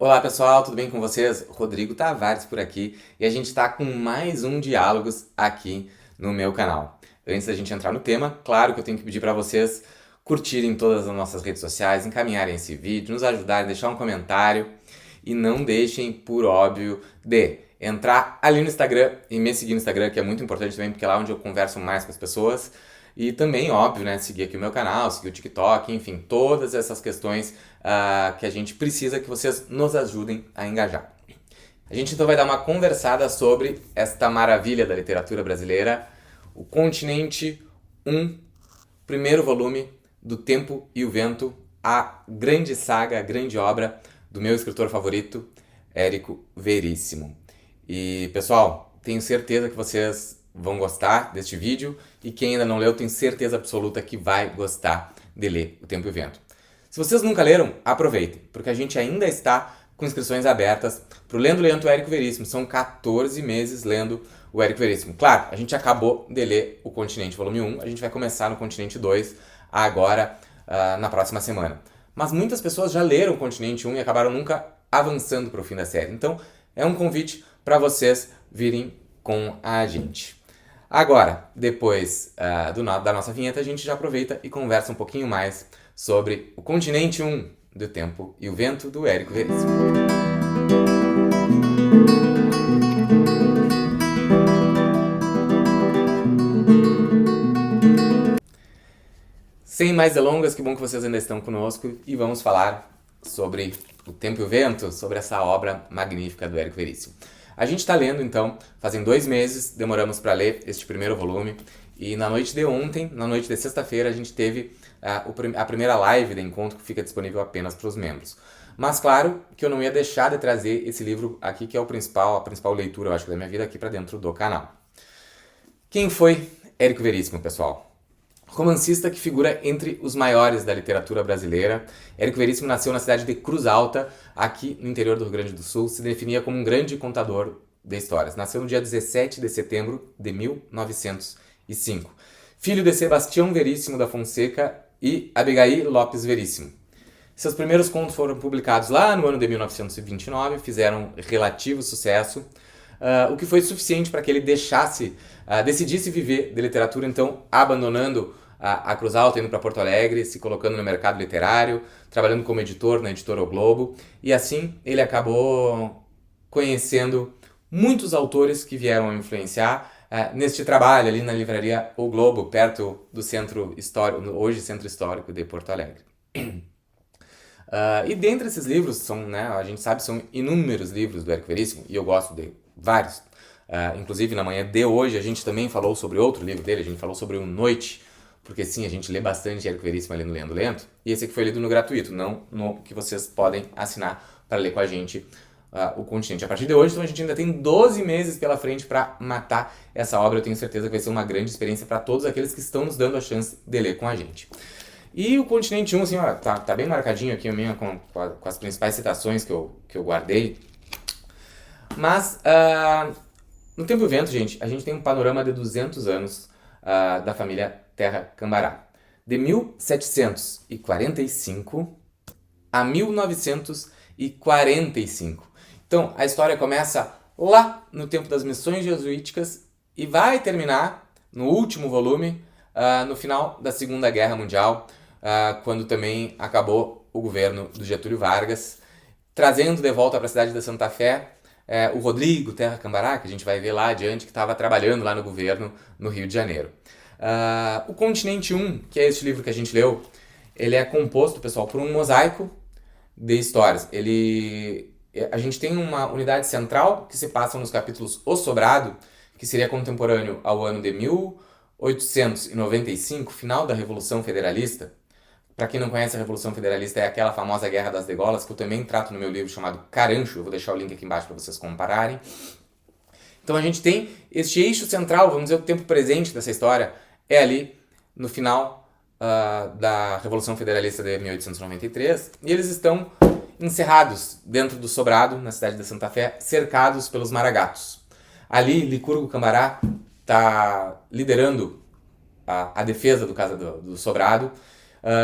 Olá pessoal, tudo bem com vocês? Rodrigo Tavares por aqui e a gente está com mais um Diálogos aqui no meu canal. Antes da gente entrar no tema, claro que eu tenho que pedir para vocês curtirem todas as nossas redes sociais, encaminharem esse vídeo, nos ajudarem, deixar um comentário e não deixem, por óbvio, de entrar ali no Instagram e me seguir no Instagram, que é muito importante também, porque é lá onde eu converso mais com as pessoas. E também, óbvio, né, seguir aqui o meu canal, seguir o TikTok, enfim, todas essas questões que a gente precisa que vocês nos ajudem a engajar. A gente então vai dar uma conversada sobre esta maravilha da literatura brasileira, O Continente 1, primeiro volume do Tempo e o Vento, a grande saga, a grande obra do meu escritor favorito, Érico Veríssimo. E, pessoal, tenho certeza que vocês vão gostar deste vídeo e quem ainda não leu, tenho certeza absoluta que vai gostar de ler O Tempo e o Vento. Se vocês nunca leram, aproveitem, porque a gente ainda está com inscrições abertas para o Lendo Lento Érico Veríssimo. São 14 meses lendo o Érico Veríssimo. Claro, a gente acabou de ler O Continente volume 1, a gente vai começar no Continente 2 agora, na próxima semana. Mas muitas pessoas já leram o Continente 1 e acabaram nunca avançando para o fim da série. Então, é um convite para vocês virem com a gente. Agora, depois da nossa vinheta, a gente já aproveita e conversa um pouquinho mais sobre O Continente 1, do Tempo e o Vento, do Érico Veríssimo. Sem mais delongas, que bom que vocês ainda estão conosco e vamos falar sobre O Tempo e o Vento, sobre essa obra magnífica do Érico Veríssimo. A gente está lendo, então, fazem 2 meses, demoramos para ler este primeiro volume, e na noite de ontem, na noite de sexta-feira, a gente teve a primeira live de encontro que fica disponível apenas para os membros. Mas claro que eu não ia deixar de trazer esse livro aqui, que é a principal leitura, eu acho, da minha vida, aqui para dentro do canal. Quem foi Érico Veríssimo, pessoal? Romancista que figura entre os maiores da literatura brasileira. Érico Veríssimo nasceu na cidade de Cruz Alta, aqui no interior do Rio Grande do Sul. Se definia como um grande contador de histórias. Nasceu no dia 17 de setembro de 1905. Filho de Sebastião Veríssimo da Fonseca e Abigail Lopes Veríssimo. Seus primeiros contos foram publicados lá no ano de 1929, fizeram relativo sucesso, o que foi suficiente para que ele decidisse viver de literatura, então abandonando a Cruz Alta, indo para Porto Alegre, se colocando no mercado literário, trabalhando como editor na editora O Globo, e assim ele acabou conhecendo muitos autores que vieram a influenciar neste trabalho ali na livraria O Globo, perto do centro histórico, hoje centro histórico de Porto Alegre. E dentre esses livros, a gente sabe, são inúmeros livros do Érico Veríssimo, e eu gosto de vários. Inclusive, na manhã de hoje, a gente também falou sobre outro livro dele, a gente falou sobre O Noite, porque sim, a gente lê bastante Érico Veríssimo ali no Lendo Lento, e esse aqui foi lido no gratuito, não no que vocês podem assinar para ler com a gente O Continente. A partir de hoje, então, a gente ainda tem 12 meses pela frente para matar essa obra. Eu tenho certeza que vai ser uma grande experiência para todos aqueles que estão nos dando a chance de ler com a gente. E o Continente 1, assim, ó, tá bem marcadinho aqui com as principais citações que eu guardei. Mas, no Tempo e o Vento, gente, a gente tem um panorama de 200 anos da família Terra Cambará. De 1745 a 1945. Então, a história começa lá no tempo das missões jesuíticas e vai terminar no último volume, no final da Segunda Guerra Mundial, quando também acabou o governo do Getúlio Vargas, trazendo de volta para a cidade da Santa Fé o Rodrigo Terra Cambará, que a gente vai ver lá adiante, que estava trabalhando lá no governo no Rio de Janeiro. O Continente 1, que é este livro que a gente leu, ele é composto, pessoal, por um mosaico de histórias. A gente tem uma unidade central que se passa nos capítulos O Sobrado, que seria contemporâneo ao ano de 1895, final da Revolução Federalista. Para quem não conhece, a Revolução Federalista é aquela famosa Guerra das Degolas, que eu também trato no meu livro chamado Carancho. Eu vou deixar o link aqui embaixo para vocês compararem. Então a gente tem este eixo central, vamos dizer, o tempo presente dessa história, é ali no final da Revolução Federalista de 1893, e eles estão encerrados dentro do Sobrado, na cidade de Santa Fé, cercados pelos maragatos. Ali, Licurgo Cambará está liderando a defesa do Sobrado,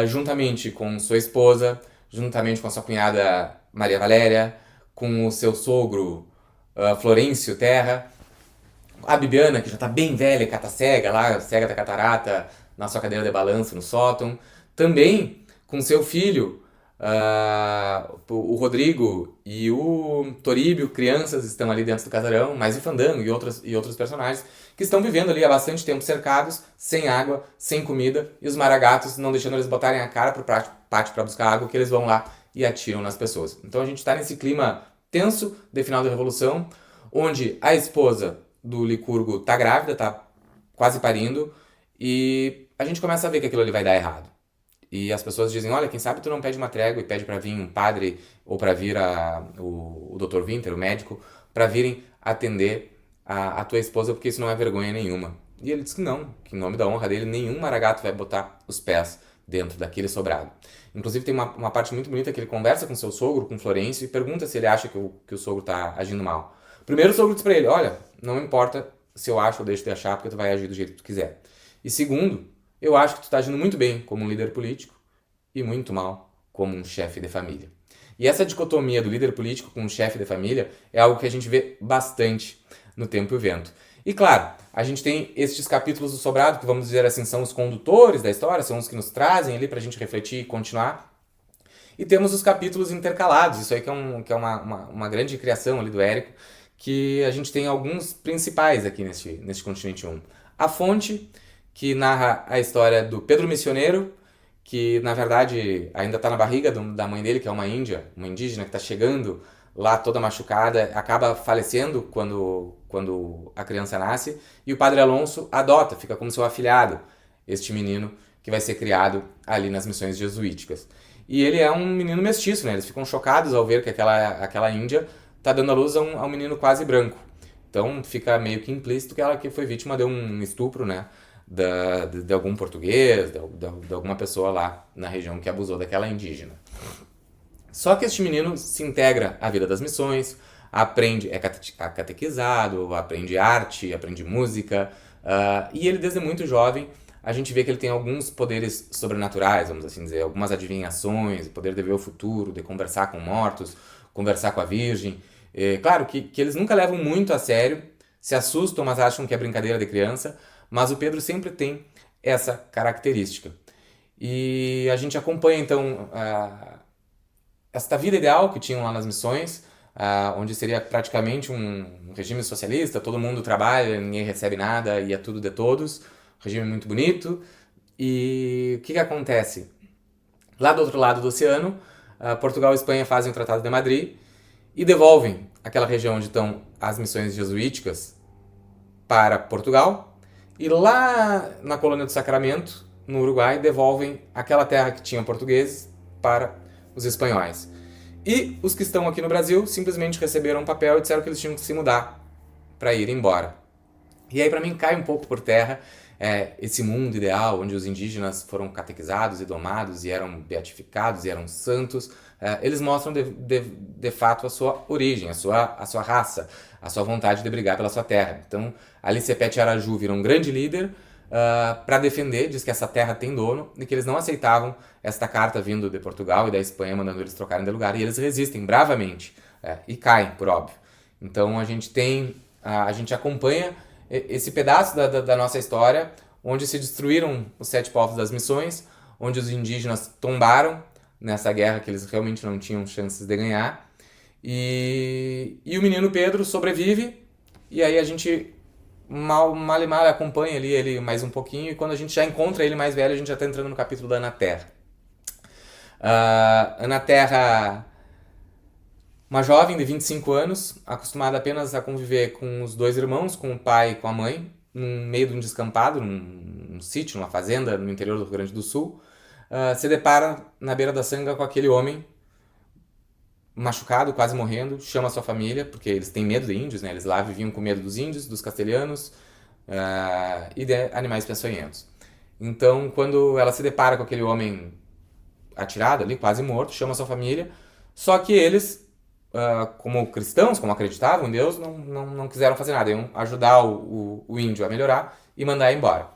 juntamente com sua esposa, juntamente com sua cunhada Maria Valéria, com o seu sogro Florencio Terra, a Bibiana, que já tá bem velha, catacega lá, cega da catarata, na sua cadeira de balanço no sótão. Também com seu filho, o Rodrigo e o Toríbio, crianças, estão ali dentro do casarão, mais o Fandango e outros personagens, que estão vivendo ali há bastante tempo cercados, sem água, sem comida, e os maragatos não deixando eles botarem a cara pro pátio para buscar água, que eles vão lá e atiram nas pessoas. Então a gente está nesse clima tenso de final da Revolução, onde a esposa do Licurgo tá grávida, tá quase parindo, e a gente começa a ver que aquilo ali vai dar errado. E as pessoas dizem, olha, quem sabe tu não pede uma trégua e pede para vir um padre ou para vir o Dr. Winter, o médico, para virem atender a tua esposa, porque isso não é vergonha nenhuma. E ele diz que não, que em nome da honra dele, nenhum maragato vai botar os pés dentro daquele sobrado. Inclusive tem uma parte muito bonita que ele conversa com seu sogro, com Florencio, e pergunta se ele acha que o sogro tá agindo mal. Primeiro o sogro diz pra ele, olha, não importa se eu acho ou deixo de achar, porque tu vai agir do jeito que tu quiser. E segundo, eu acho que tu tá agindo muito bem como um líder político e muito mal como um chefe de família. E essa dicotomia do líder político com o chefe de família é algo que a gente vê bastante no Tempo e o Vento. E claro, a gente tem estes capítulos do Sobrado, que vamos dizer assim, são os condutores da história, são os que nos trazem ali pra gente refletir e continuar. E temos os capítulos intercalados, isso aí que é uma grande criação ali do Érico, que a gente tem alguns principais aqui neste Continente 1. A Fonte, que narra a história do Pedro Missioneiro, que na verdade ainda está na barriga da mãe dele, que é uma índia, uma indígena que está chegando lá toda machucada, acaba falecendo quando a criança nasce, e o Padre Alonso adota, fica como seu afilhado, este menino que vai ser criado ali nas missões jesuíticas. E ele é um menino mestiço, né? Eles ficam chocados ao ver que aquela índia tá dando à luz a um menino quase branco. Então fica meio que implícito que ela que foi vítima de um estupro, né? De algum português, de alguma pessoa lá na região que abusou daquela indígena. Só que este menino se integra à vida das missões, aprende, é catequizado, aprende arte, aprende música, e ele desde muito jovem, a gente vê que ele tem alguns poderes sobrenaturais, vamos assim dizer, algumas adivinhações, o poder de ver o futuro, de conversar com mortos, conversar com a Virgem. Claro que eles nunca levam muito a sério, se assustam, mas acham que é brincadeira de criança, mas o Pedro sempre tem essa característica. E a gente acompanha então esta vida ideal que tinham lá nas missões, onde seria praticamente um regime socialista, todo mundo trabalha, ninguém recebe nada e é tudo de todos, regime muito bonito. E o que acontece? Lá do outro lado do oceano, Portugal e Espanha fazem o Tratado de Madrid e devolvem aquela região onde estão as missões jesuíticas para Portugal, e lá na colônia do Sacramento, no Uruguai, devolvem aquela terra que tinha portugueses para os espanhóis. E os que estão aqui no Brasil simplesmente receberam um papel e disseram que eles tinham que se mudar para ir embora. E aí para mim cai um pouco por terra esse mundo ideal onde os indígenas foram catequizados e domados e eram beatificados e eram santos. Eles mostram de fato a sua origem, a sua raça, a sua vontade de brigar pela sua terra. Então, Alice Pete Araju vira um grande líder para defender, diz que essa terra tem dono e que eles não aceitavam esta carta vindo de Portugal e da Espanha mandando eles trocarem de lugar, e eles resistem bravamente e caem, por óbvio. Então a gente acompanha esse pedaço da nossa história, onde se destruíram os 7 povos das missões, onde os indígenas tombaram nessa guerra que eles realmente não tinham chances de ganhar, e o menino Pedro sobrevive, e aí a gente mal e mal acompanha ali ele mais um pouquinho, e quando a gente já encontra ele mais velho, a gente já está entrando no capítulo da Ana Terra. Ana Terra, uma jovem de 25 anos, acostumada apenas a conviver com os 2 irmãos, com o pai e com a mãe, no meio de um descampado, num sítio, numa fazenda no interior do Rio Grande do Sul, se depara na beira da sanga com aquele homem machucado, quase morrendo, chama sua família, porque eles têm medo de índios, né? Eles lá viviam com medo dos índios, dos castelhanos e de animais peçonhentos. Então, quando ela se depara com aquele homem atirado ali, quase morto, chama sua família, só que eles, como cristãos, como acreditavam em Deus, não quiseram fazer nada, iam ajudar o índio a melhorar e mandar embora.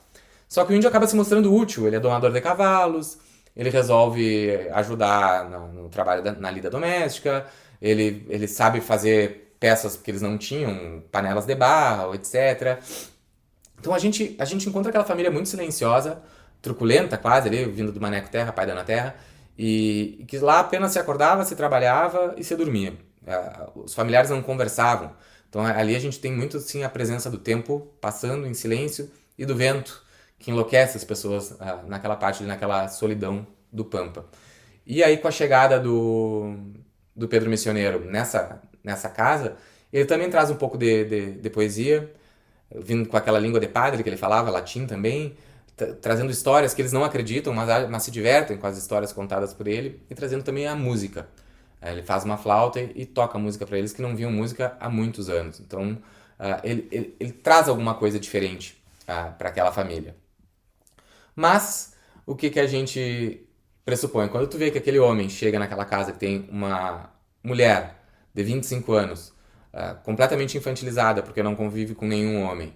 Só que o índio acaba se mostrando útil, ele é domador de cavalos, ele resolve ajudar no trabalho na lida doméstica, ele sabe fazer peças que eles não tinham, panelas de barro, etc. Então a gente encontra aquela família muito silenciosa, truculenta quase ali, vindo do Maneco Terra, pai da Ana Terra, e que lá apenas se acordava, se trabalhava e se dormia. Os familiares não conversavam. Então ali a gente tem muito assim a presença do tempo passando em silêncio e do vento, que enlouquece as pessoas naquela parte, naquela solidão do Pampa. E aí com a chegada do Pedro Missioneiro nessa casa, ele também traz um pouco de poesia, vindo com aquela língua de padre que ele falava, latim também, trazendo histórias que eles não acreditam, mas se divertem com as histórias contadas por ele, e trazendo também a música. Ele faz uma flauta e toca música para eles que não viam música há muitos anos. Então, ele traz alguma coisa diferente para aquela família. Mas, o que a gente pressupõe? Quando tu vê que aquele homem chega naquela casa que tem uma mulher de 25 anos, completamente infantilizada, porque não convive com nenhum homem,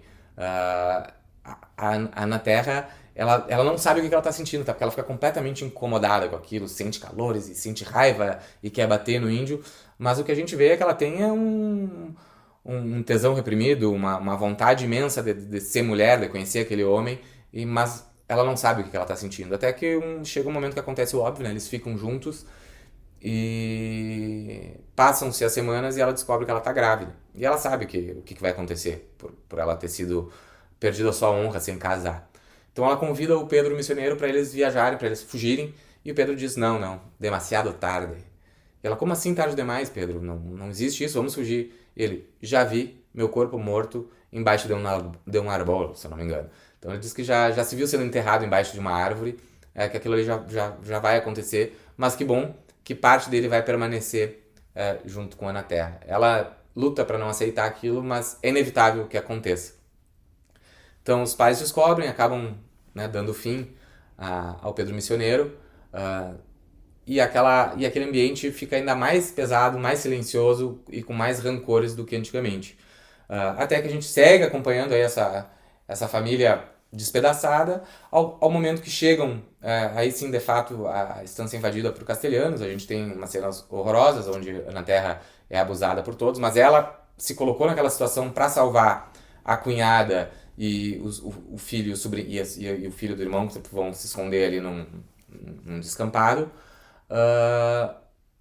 na Terra, ela não sabe o que ela está sentindo, tá? Porque ela fica completamente incomodada com aquilo, sente calores e sente raiva e quer bater no índio, mas o que a gente vê é que ela tem um tesão reprimido, uma vontade imensa de ser mulher, de conhecer aquele homem, mas ela não sabe o que ela está sentindo. Até que chega um momento que acontece o óbvio, né? Eles ficam juntos e passam-se as semanas e ela descobre que ela está grávida. E ela sabe o que vai acontecer por ela ter sido perdido a sua honra sem casar. Então ela convida o Pedro Missioneiro para eles viajarem, para eles fugirem, e o Pedro diz, não, demasiado tarde. E ela, como assim tarde demais, Pedro? Não existe isso, vamos fugir. E ele, já vi meu corpo morto embaixo de um arbolo, se eu não me engano. Então ele diz que já se viu sendo enterrado embaixo de uma árvore, que aquilo ali já vai acontecer, mas que bom que parte dele vai permanecer junto com a Ana Terra. Ela luta para não aceitar aquilo, mas é inevitável que aconteça. Então os pais descobrem, acabam, né, dando fim ao Pedro Missioneiro, e aquele ambiente fica ainda mais pesado, mais silencioso e com mais rancores do que antigamente. Até que a gente segue acompanhando aí essa família despedaçada, ao momento que chegam, aí sim, de fato, a estância invadida por castelhanos. A gente tem umas cenas horrorosas, onde Ana Terra é abusada por todos, mas ela se colocou naquela situação para salvar a cunhada e o filho, o sobrinho, e o filho do irmão, que vão se esconder ali num descampado.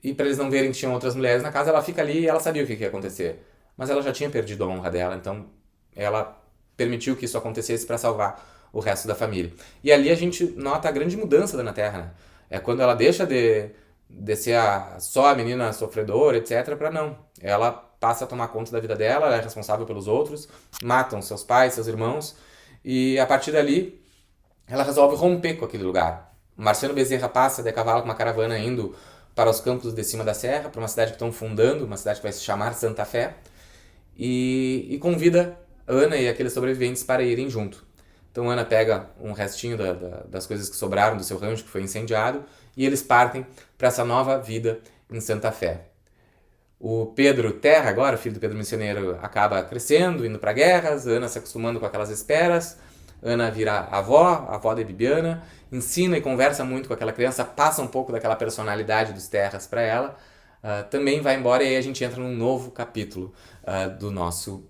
E para eles não verem que tinham outras mulheres na casa, ela fica ali e ela sabia o que ia acontecer. Mas ela já tinha perdido a honra dela, então ela permitiu que isso acontecesse para salvar o resto da família. E ali a gente nota a grande mudança da Ana Terra, né? É quando ela deixa de ser só a menina sofredora, etc, para não. Ela passa a tomar conta da vida dela, ela é responsável pelos outros, matam seus pais, seus irmãos, e a partir dali ela resolve romper com aquele lugar. Marciano Bezerra passa de cavalo com uma caravana indo para os campos de cima da serra, para uma cidade que estão fundando, uma cidade que vai se chamar Santa Fé, e convida Ana e aqueles sobreviventes para irem junto. Então Ana pega um restinho das coisas que sobraram do seu rancho, que foi incendiado, e eles partem para essa nova vida em Santa Fé. O Pedro Terra, agora, filho do Pedro Missioneiro, acaba crescendo, indo para guerras, Ana se acostumando com aquelas esperas, Ana vira avó de Bibiana, ensina e conversa muito com aquela criança, passa um pouco daquela personalidade dos Terras para ela, também vai embora, e aí a gente entra num novo capítulo do nosso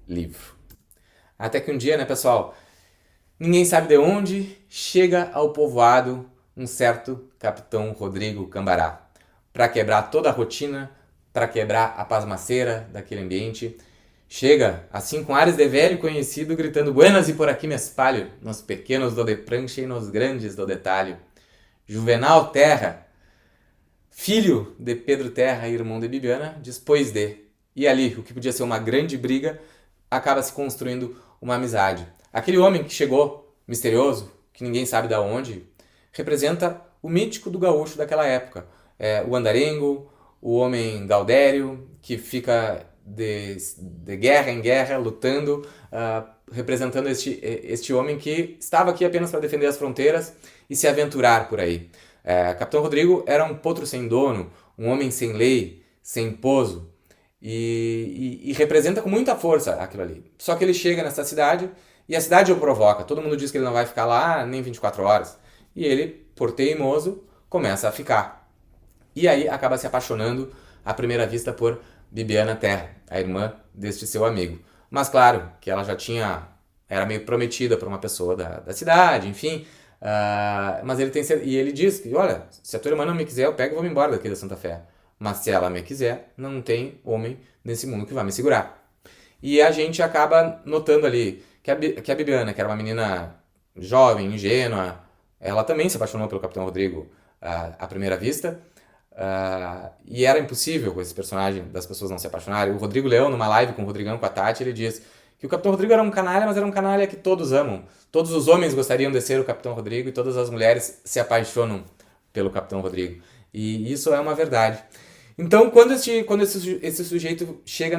livro. Até que um dia, né, pessoal, ninguém sabe de onde, chega ao povoado um certo capitão Rodrigo Cambará, para quebrar toda a rotina, para quebrar a pasmaceira daquele ambiente. Chega, assim com ares de velho conhecido, gritando buenas e por aqui me espalho, nos pequenos do de prancha e nos grandes do detalhe. Juvenal Terra, filho de Pedro Terra e irmão de Bibiana, depois de. E ali, o que podia ser uma grande briga, acaba se construindo uma amizade. Aquele homem que chegou, misterioso, que ninguém sabe de onde, representa o mítico do gaúcho daquela época. O andarengo, o homem gaudério, que fica de guerra em guerra, lutando, representando este homem que estava aqui apenas para defender as fronteiras e se aventurar por aí. Capitão Rodrigo era um potro sem dono, um homem sem lei, sem poso, e representa com muita força aquilo ali. Só que ele chega nessa cidade e a cidade o provoca. Todo mundo diz que ele não vai ficar lá nem 24 horas. E ele, por teimoso, começa a ficar. E aí acaba se apaixonando à primeira vista por Bibiana Terra, a irmã deste seu amigo. Mas claro, que ela já era meio prometida por uma pessoa da cidade, enfim. Mas ele diz que, olha, se a tua irmã não me quiser, eu pego e vou me embora daqui da Santa Fé. Mas se ela me quiser, não tem homem nesse mundo que vai me segurar. E a gente acaba notando ali que a Bibiana, que era uma menina jovem, ingênua, ela também se apaixonou pelo Capitão Rodrigo à primeira vista. E era impossível com esse personagem das pessoas não se apaixonarem. O Rodrigo Leão, numa live com o Rodrigão, com a Tati, ele diz que o Capitão Rodrigo era um canalha, mas era um canalha que todos amam. Todos os homens gostariam de ser o Capitão Rodrigo e todas as mulheres se apaixonam pelo Capitão Rodrigo. E isso é uma verdade. Então, quando esse sujeito chega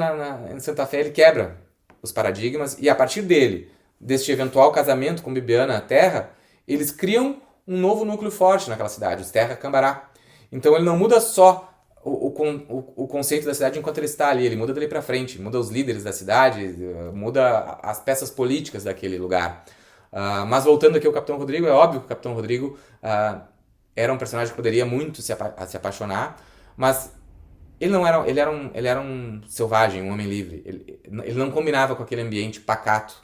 em Santa Fé, ele quebra os paradigmas e a partir deste eventual casamento com Bibiana Terra, eles criam um novo núcleo forte naquela cidade, os Terra Cambará. Então ele não muda só o conceito da cidade enquanto ele está ali, ele muda dali pra frente, muda os líderes da cidade, muda as peças políticas daquele lugar. Mas voltando aqui ao Capitão Rodrigo, é óbvio que o Capitão Rodrigo era um personagem que poderia muito se apaixonar, mas ele era um selvagem, um homem livre. Ele não combinava com aquele ambiente pacato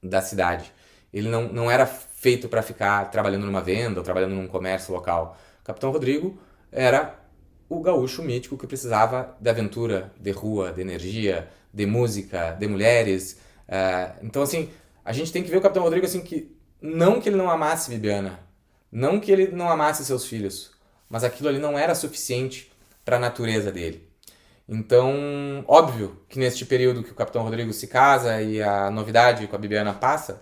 da cidade. Ele não era feito para ficar trabalhando numa venda ou trabalhando num comércio local. O Capitão Rodrigo era o gaúcho mítico que precisava de aventura, de rua, de energia, de música, de mulheres. Então, assim, a gente tem que ver o Capitão Rodrigo assim que não que ele não amasse Bibiana, não que ele não amasse seus filhos, mas aquilo ali não era suficiente para a natureza dele. Então, óbvio que neste período que o Capitão Rodrigo se casa e a novidade com a Bibiana passa,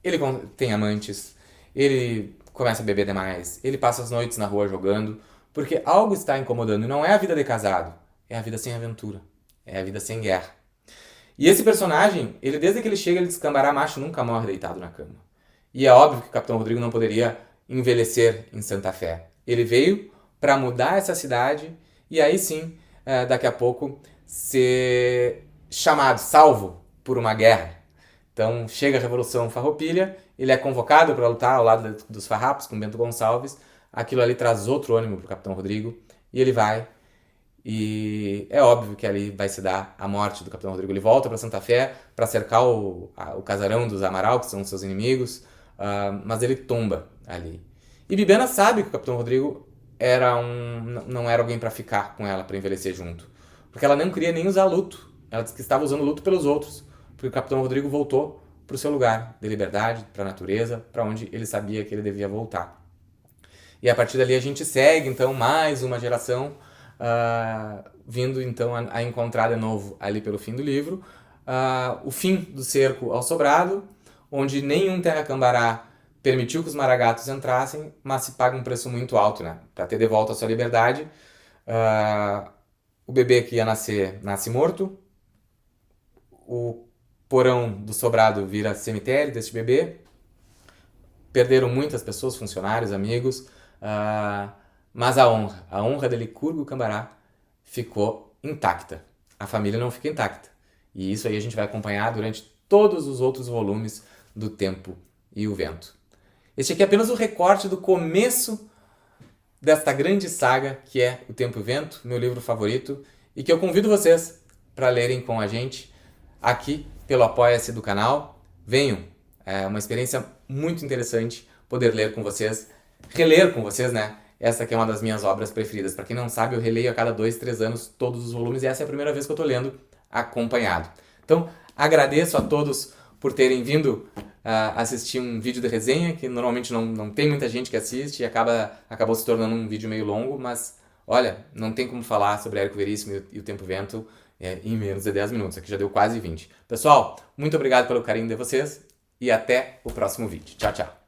ele tem amantes, ele começa a beber demais, ele passa as noites na rua jogando, porque algo está incomodando. E não é a vida de casado, é a vida sem aventura, é a vida sem guerra. E esse personagem, desde que ele chega, ele diz que Cambará macho nunca morre deitado na cama. E é óbvio que o Capitão Rodrigo não poderia envelhecer em Santa Fé. Ele veio para mudar essa cidade e aí sim, daqui a pouco, ser chamado, salvo por uma guerra. Então chega a Revolução Farroupilha, ele é convocado para lutar ao lado dos farrapos com Bento Gonçalves. Aquilo ali traz outro ânimo para o Capitão Rodrigo e ele vai. E é óbvio que ali vai se dar a morte do Capitão Rodrigo. Ele volta para Santa Fé para cercar o casarão dos Amaral, que são seus inimigos, mas ele tomba ali. E Bibiana sabe que o Capitão Rodrigo não era alguém para ficar com ela, para envelhecer junto. Porque ela não queria nem usar luto. Ela disse que estava usando luto pelos outros. Porque o Capitão Rodrigo voltou para o seu lugar de liberdade, para a natureza, para onde ele sabia que ele devia voltar. E a partir dali a gente segue, então, mais uma geração vindo, então, a encontrar de novo, ali pelo fim do livro, o fim do cerco ao sobrado, onde nenhum Terra Cambará permitiu que os maragatos entrassem, mas se paga um preço muito alto, né? Para ter de volta a sua liberdade. O bebê que ia nascer, nasce morto. O porão do sobrado vira cemitério desse bebê. Perderam muitas pessoas, funcionários, amigos. Mas a honra de Licurgo Cambará ficou intacta. A família não fica intacta. E isso aí a gente vai acompanhar durante todos os outros volumes do Tempo e o Vento. Este aqui é apenas o recorte do começo desta grande saga que é O Tempo e o Vento, meu livro favorito, e que eu convido vocês para lerem com a gente aqui pelo Apoia-se do canal. Venham, é uma experiência muito interessante poder ler com vocês, reler com vocês, né? Essa aqui é uma das minhas obras preferidas. Para quem não sabe, eu releio a cada 2, 3 anos todos os volumes e essa é a primeira vez que eu estou lendo acompanhado. Então, agradeço a todos por terem vindo assistir um vídeo de resenha, que normalmente não tem muita gente que assiste e acabou se tornando um vídeo meio longo, mas olha, não tem como falar sobre Érico Veríssimo e o Tempo e Vento em menos de 10 minutos, aqui já deu quase 20. Pessoal, muito obrigado pelo carinho de vocês e até o próximo vídeo. Tchau, tchau!